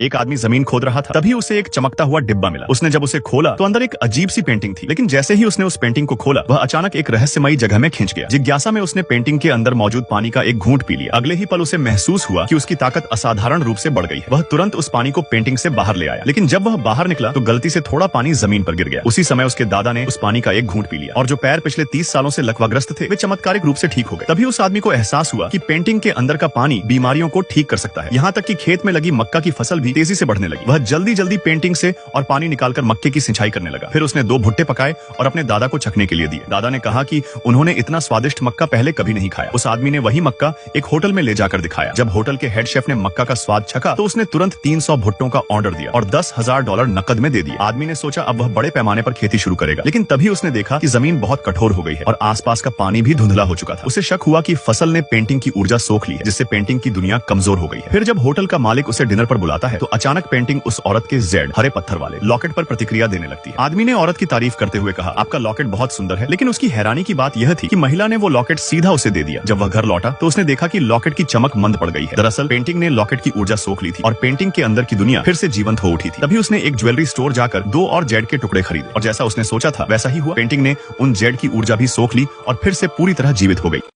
एक आदमी जमीन खोद रहा था, तभी उसे एक चमकता हुआ डिब्बा मिला। उसने जब उसे खोला तो अंदर एक अजीब सी पेंटिंग थी, लेकिन जैसे ही उसने उस पेंटिंग को खोला वह अचानक एक रहस्यमयी जगह में खिंच गया। जिज्ञासा में उसने पेंटिंग के अंदर मौजूद पानी का एक घूंट पी लिया। अगले ही पल उसे महसूस हुआ कि उसकी ताकत असाधारण रूप से बढ़ गई है। वह तुरंत उस पानी को पेंटिंग से बाहर ले आया, लेकिन जब वह बाहर निकला तो गलती से थोड़ा पानी जमीन पर गिर गया। उसी समय उसके दादा ने उस पानी का एक घूंट पी लिया और जो पैर पिछले 30 सालों से लकवाग्रस्त थे वे चमत्कारिक रूप से ठीक हो गए। तभी उस आदमी को एहसास हुआ कि पेंटिंग के अंदर का पानी बीमारियों को ठीक कर सकता है। यहाँ तक कि खेत में लगी मक्का की फसल भी तेजी से बढ़ने लगी। वह जल्दी जल्दी पेंटिंग से और पानी निकालकर मक्के की सिंचाई करने लगा। फिर उसने 2 भुट्टे पकाए और अपने दादा को चखने के लिए दिए। दादा ने कहा कि उन्होंने इतना स्वादिष्ट मक्का पहले कभी नहीं खाया। उस आदमी ने वही मक्का एक होटल में ले जाकर दिखाया। जब होटल के हेड शेफ ने मक्का का स्वाद चखा तो उसने तुरंत 300 भुट्टों का ऑर्डर दिया और $10,000 नकद में दे दिए। आदमी ने सोचा अब वह बड़े पैमाने पर खेती शुरू करेगा, लेकिन तभी उसने देखा कि जमीन बहुत कठोर हो गई है और आसपास का पानी भी धुंधला हो चुका था। उसे शक हुआ कि फसल ने पेंटिंग की ऊर्जा सोख ली है, जिससे पेंटिंग की दुनिया कमजोर हो गई है। फिर जब होटल का मालिक उसे डिनर पर बुलाता है तो अचानक पेंटिंग उस औरत के जेड हरे पत्थर वाले लॉकेट पर प्रतिक्रिया देने लगती है। आदमी ने औरत की तारीफ करते हुए कहा, आपका लॉकेट बहुत सुंदर है, लेकिन उसकी हैरानी की बात यह थी कि महिला ने वो लॉकेट सीधा उसे दे दिया। जब वह घर लौटा तो उसने देखा कि लॉकेट की चमक मंद पड़ गई है। दरअसल पेंटिंग ने लॉकेट की ऊर्जा सोख ली थी और पेंटिंग के अंदर की दुनिया फिर से जीवंत हो उठी थी। तभी उसने एक ज्वेलरी स्टोर जाकर 2 और जेड के टुकड़े खरीदे और जैसा उसने सोचा था वैसा ही हुआ। पेंटिंग ने उन जेड की ऊर्जा भी सोख ली और फिर से पूरी तरह जीवित हो गई।